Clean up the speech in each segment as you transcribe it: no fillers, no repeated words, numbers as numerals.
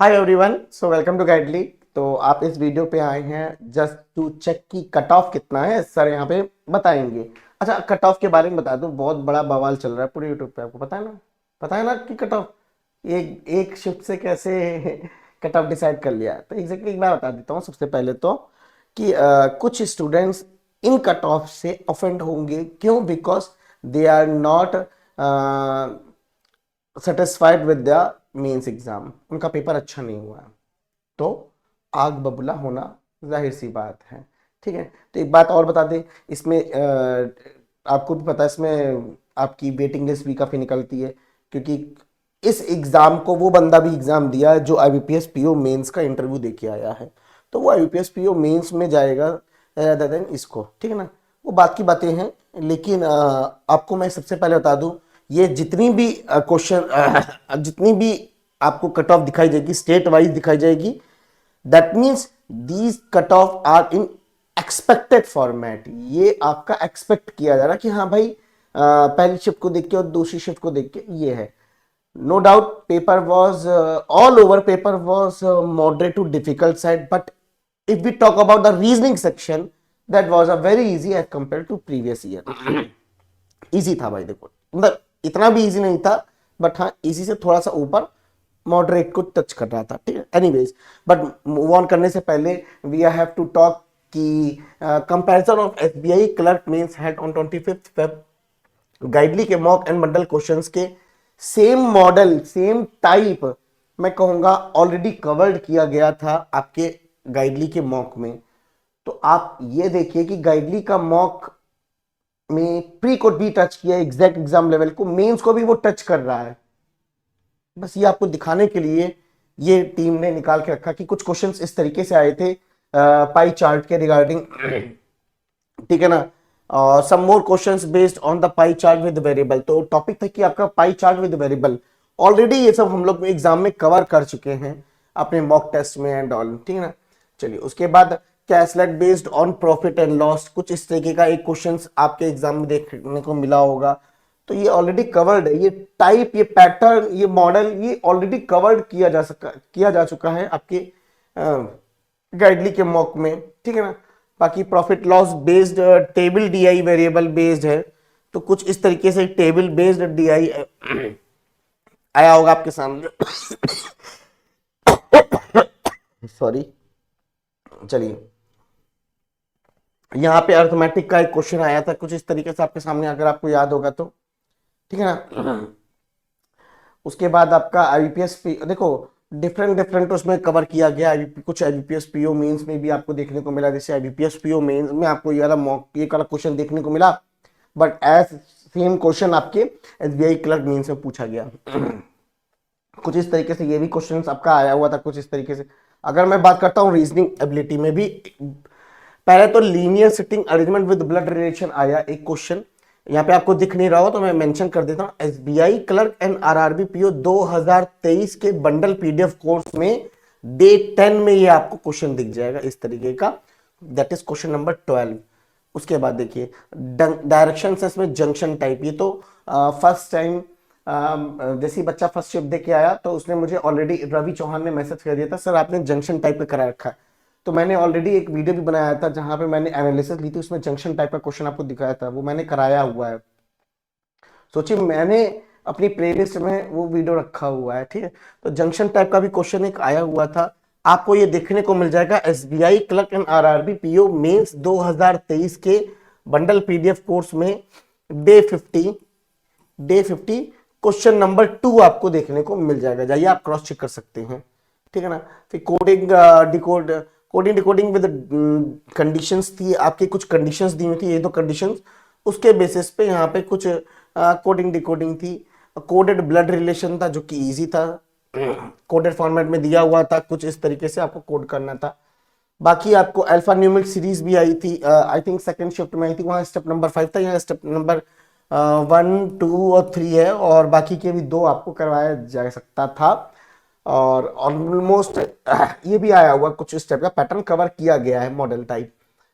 Hi everyone, so welcome to Guidely. तो आप इस वीडियो पे आए हैं जस्ट टू चेक की कट ऑफ कितना है सर यहाँ पे बताएंगे। अच्छा, कट ऑफ के बारे में बता दूं, बहुत बड़ा बवाल चल रहा है पूरे यूट्यूब पे, आपको पता है ना? पता है ना कि कट ऑफ एक एक शिफ्ट से कैसे कट ऑफ डिसाइड कर लिया है। तो एग्जैक्टली एक बार बता देता हूँ सबसे पहले तो कि कुछ स्टूडेंट्स इन कट ऑफ से ऑफेंड होंगे। क्यों? Because they are not satisfied with the mains exam, उनका पेपर अच्छा नहीं हुआ है। तो आग बबूला होना जाहिर सी बात है। ठीक है, तो एक बात और बता दें इसमें, आपको भी पता है इसमें आपकी वेटिंग लिस्ट भी काफ़ी निकलती है, क्योंकि इस एग्ज़ाम को वो बंदा भी एग्ज़ाम दिया है जो आईबीपीएस पीओ मेंस का इंटरव्यू दे के आया है। तो वो आईबीपीएस पीओ मेंस में जाएगा rather देन इसको। ठीक है ना, वो बात की बातें हैं। लेकिन आपको मैं सबसे पहले बता दूं, ये जितनी भी क्वेश्चन जितनी भी आपको कट ऑफ दिखाई जाएगी, स्टेट वाइज दिखाई जाएगी, that means these cut off are in expected format. ये आपका एक्सपेक्ट किया जा रहा है कि हाँ भाई, पहली शिफ्ट को देख के और दूसरी शिफ्ट को देख के ये है। No doubt paper was all over, paper was moderate to difficult side, but if we talk about the reasoning section, that was a very easy as compared to previous year. Easy था भाई, देखो मतलब इतना भी easy नहीं था, but हाँ easy से थोड़ा सा ऊपर मॉडरेट को टच कर रहा था। ठीक है, एनीवेज, बट मूव ऑन करने से पहले वी हैव टू टॉक कि comparison of SBI clerk mains held on 25 Feb. Guidely के मॉक एंड बंडल क्वेश्चंस के सेम मॉडल सेम टाइप मैं कहूंगा ऑलरेडी कवर्ड किया गया था आपके गाइडली के मॉक में। तो आप ये देखिए कि गाइडली का मॉक में प्री को भी टच किया, एग्जैक्ट एग्जाम लेवल को, मेंस को भी वो टच कर रहा है। बस ये आपको दिखाने के लिए ये टीम ने निकाल के रखा कि कुछ क्वेश्चंस इस तरीके से आए थे पाई चार्ट के रिगार्डिंग। ठीक है ना, और some more questions based on the pie chart with variable. तो टॉपिक था कि आपका pie chart with variable, already ये सब हम लोग एग्जाम में कवर कर चुके हैं अपने मॉक टेस्ट में एंड ऑल। ठीक है ना, चलिए उसके बाद caselet based on profit and loss, कुछ इस तरीके का एक क्वेश्चन आपके एग्जाम में देखने को मिला होगा। तो ये ऑलरेडी कवर्ड है, ये टाइप, ये पैटर्न, ये मॉडल, ये ऑलरेडी कवर्ड किया जा चुका है आपके गाइडली के मॉक में। ठीक है ना, बाकी profit loss based table DI variable based है। तो कुछ इस तरीके से टेबल बेस्ड डीआई आया होगा आपके सामने। सॉरी, चलिए यहाँ पे अर्थमेटिक का एक क्वेश्चन आया था कुछ इस तरीके से आपके सामने, अगर आपको याद होगा तो। ठीक है ना, उसके बाद आपका आईबीपीएस देखो डिफरेंट डिफरेंट उसमें कवर किया गया। कुछ आईबीपीएस पीओ मेंस में भी आपको देखने को मिला, जैसे आईबीपीएस पीओ मेंस में आपको ये वाला मॉक ये वाला क्वेश्चन देखने को मिला, बट एज सेम क्वेश्चन आपके एसबीआई क्लर्क मेंस में पूछा गया। कुछ इस तरीके से ये भी क्वेश्चन आपका आया हुआ था कुछ इस तरीके से। अगर मैं बात करता हूँ रीजनिंग एबिलिटी में भी, पहले तो linear sitting arrangement with blood relation आया एक क्वेश्चन, यहाँ पे आपको दिख नहीं रहा हो तो मैं मेंशन कर देता हूँ। SBI clerk and RRB PO 2023 के बंडल पीडीएफ कोर्स में डे 10 में ये आपको क्वेश्चन दिख जाएगा इस तरीके का, दैट इज क्वेश्चन नंबर 12। उसके बाद देखिए डायरेक्शन सेंस में जंक्शन टाइप, ये तो फर्स्ट टाइम जैसे ही बच्चा फर्स्ट शिफ्ट दे के आया तो उसने मुझे ऑलरेडी, रवि चौहान ने मैसेज कर दिया था, सर आपने जंक्शन टाइप पे करा रखा है। तो मैंने ऑलरेडी एक वीडियो भी बनाया था जहां पे मैंने एनालिसिस ली थी, उसमें जंक्शन टाइप का क्वेश्चन आपको दिखाया था, वो मैंने कराया हुआ है। सोचिए मैंने अपनी प्लेलिस्ट में वो वीडियो रखा हुआ है। ठीक है, तो जंक्शन टाइप का भी क्वेश्चन एक आया हुआ था, आपको ये देखने को मिल जाएगा SBI clerk and RRB PO mains 2023 के बंडल पीडीएफ कोर्स में डे 50 क्वेश्चन नंबर 2 आपको देखने को मिल जाएगा, जाइए आप क्रॉस चेक कर सकते हैं। ठीक है ना, फिर कोडिंग डिकोडिंग विद कंडीशंस थी, आपकी कुछ कंडीशंस दी हुई थी, ये दो कंडीशंस, उसके बेसिस पे यहाँ पे कुछ कोडिंग डिकोडिंग थी। कोडेड ब्लड रिलेशन था जो कि इजी था, कोडेड फॉर्मेट में दिया हुआ था, कुछ इस तरीके से आपको कोड करना था। बाकी आपको अल्फा न्यूमेरिक सीरीज भी आई थी, आई थिंक सेकंड शिफ्ट में आई थी, वहां स्टेप नंबर 5 था, यहाँ स्टेप नंबर 1, 2 और 3 है, और बाकी के भी 2 आपको करवाया जा सकता था। और ऑलमोस्ट ये भी आया हुआ कुछ इस टाइप का पैटर्न कवर किया गया है मॉडल टाइप।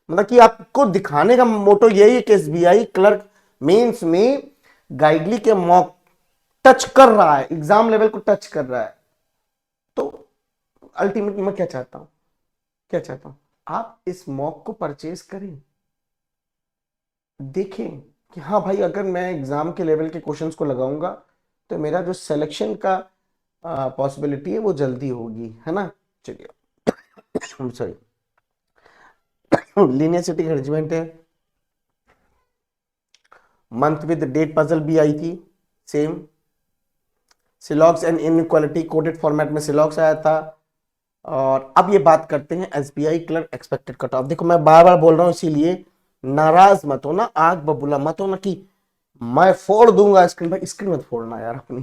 मतलब कि आपको दिखाने का मोटो यही है कि एसबीआई क्लर्क मेंस में गाइडली के मॉक टच कर रहा है, एग्जाम लेवल को टच कर रहा है। तो अल्टीमेटली मैं क्या चाहता हूँ, क्या चाहता हूँ, आप इस मॉक को परचेज करें, देखें कि हाँ भाई अगर मैं एग्जाम के लेवल के क्वेश्चंस को लगाऊंगा तो मेरा जो सिलेक्शन का पॉसिबिलिटी है वो जल्दी होगी, है ना। चलिए सॉरी, लीनियर अरेंजमेंट है, मंथ विद डेट पजल भी आई थी, same syllogism and inequality coded format में सिलॉक्स आया था। और अब ये बात करते हैं SBI clerk expected cut off. देखो मैं बार बार बोल रहा हूं इसीलिए नाराज मत हो ना, आग बबूला मत हो ना कि मैं फोड़ दूंगा स्क्रीन, भाई स्क्रीन मत फोड़ना यार अपनी।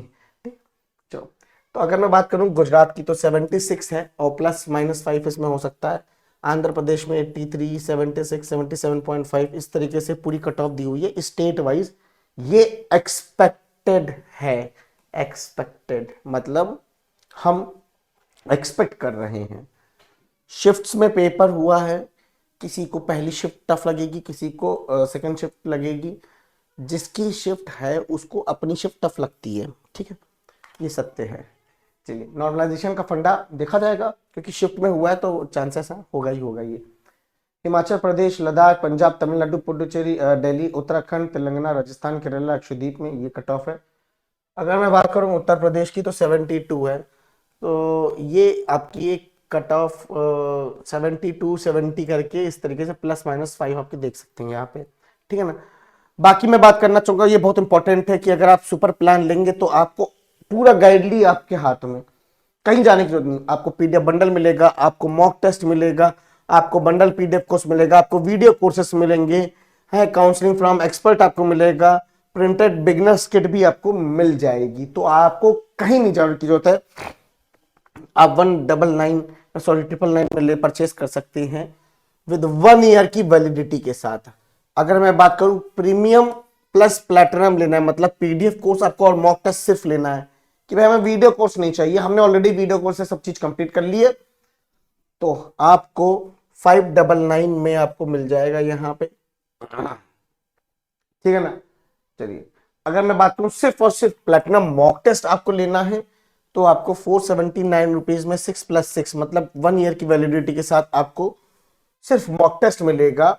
चलो, तो अगर मैं बात करूं गुजरात की तो 76 है और प्लस माइनस 5 इसमें हो सकता है। आंध्र प्रदेश में 83, 76, 77.5 इस तरीके से पूरी कट ऑफ दी हुई है स्टेट वाइज। ये एक्सपेक्टेड है, एक्सपेक्टेड मतलब हम एक्सपेक्ट कर रहे हैं। शिफ्ट्स में पेपर हुआ है, किसी को पहली शिफ्ट टफ लगेगी, किसी को सेकंड शिफ्ट लगेगी, जिसकी शिफ्ट है उसको अपनी शिफ्ट टफ लगती है, ठीक है, ये सत्य है। चलिए नॉर्मलाइजेशन का फंडा देखा जाएगा क्योंकि शिफ्ट में हुआ है तो चांसेस है होगा ही होगा ये। हिमाचल प्रदेश, लद्दाख, पंजाब, तमिलनाडु, पुडुचेरी, दिल्ली, उत्तराखंड, तेलंगाना, राजस्थान, केरला, लक्षद्वीप में ये कट ऑफ है। अगर मैं बात करूं उत्तर प्रदेश की तो 72 है, तो ये आपकी एक कट ऑफ 72-70 करके इस तरीके से प्लस माइनस 5 आपके देख सकते हैं यहाँ पे, ठीक है ना। बाकी मैं बात करना चाहूंगा, ये बहुत इंपॉर्टेंट है कि अगर आप सुपर प्लान लेंगे तो आपको पूरा गाइडली आपके हाथ में, कहीं जाने की जरूरत नहीं, आपको पीडीएफ बंडल मिलेगा, आपको मॉक टेस्ट मिलेगा, आपको बंडल पीडीएफ कोर्स मिलेगा, आपको वीडियो कोर्सेस मिलेंगे, है काउंसलिंग फ्रॉम एक्सपर्ट आपको मिलेगा, प्रिंटेड बिगनर्स किट भी आपको मिल जाएगी। तो आपको कहीं नहीं जाने की जरूरत है, आप 199 में ले परचेस कर सकते हैं विद 1 ईयर की वैलिडिटी के साथ। अगर मैं बात करूं प्रीमियम प्लस प्लैटिनम लेना है, मतलब पीडीएफ कोर्स आपको और मॉक टेस्ट सिर्फ लेना है कि भाई हमें वीडियो कोर्स नहीं चाहिए, हमने ऑलरेडी वीडियो कोर्स से सब चीज कंप्लीट कर ली है, तो आपको 599 में आपको मिल जाएगा यहाँ पे, ठीक है ना। चलिए अगर मैं बात करूं सिर्फ और सिर्फ प्लेटिनम मॉक टेस्ट आपको लेना है तो आपको 479 रुपीज में 6+6 मतलब 1 ईयर की वैलिडिटी के साथ आपको सिर्फ मॉक टेस्ट मिलेगा,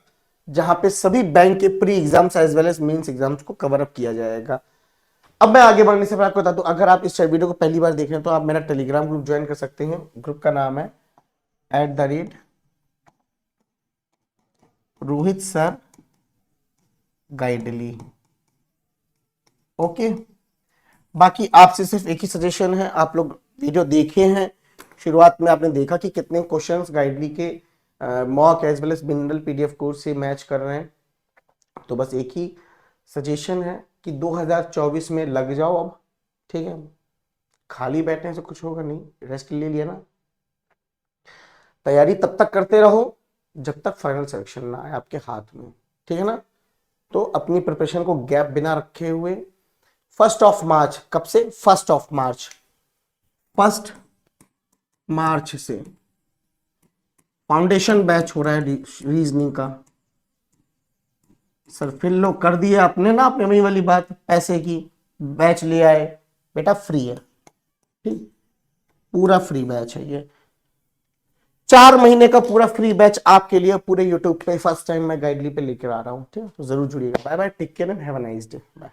जहां पे सभी बैंक के pre exams as well as mains exams को कवर अप किया जाएगा। अब मैं आगे बढ़ने से पहले आपको बता दूं, अगर आप इस वीडियो को पहली बार देख रहे हैं तो आप मेरा टेलीग्राम ग्रुप ज्वाइन कर सकते हैं। ग्रुप का नाम है @रोहित सर गाइडली, ओके। बाकी आपसे सिर्फ एक ही सजेशन है, आप लोग वीडियो देखे हैं, शुरुआत में आपने देखा कि कितने क्वेश्चंस गाइडली के mock as well as bundle PDF course से मैच कर रहे हैं। तो बस एक ही सजेशन है कि 2024 में लग जाओ अब, ठीक है, खाली बैठने से कुछ होगा नहीं, रेस्ट ले लिया ना, तैयारी तब तक करते रहो जब तक फाइनल सिलेक्शन ना आए आपके हाथ में, ठीक है ना। तो अपनी प्रिपरेशन को गैप बिना रखे हुए 1 मार्च, कब से 1 मार्च, 1 मार्च से फाउंडेशन बैच हो रहा है रीजनिंग का। सर फिर लो कर दिया आपने ना, आपने वही वाली बात पैसे की, बैच ले आए, बेटा फ्री है, ठीक, पूरा फ्री बैच है ये, 4 महीने का पूरा फ्री बैच आपके लिए पूरे यूट्यूब पे फर्स्ट टाइम मैं गाइडली पे लेकर आ रहा हूँ, ठीक है। तो जरूर जुड़िएगा। Bye bye, take care and have a nice day, bye.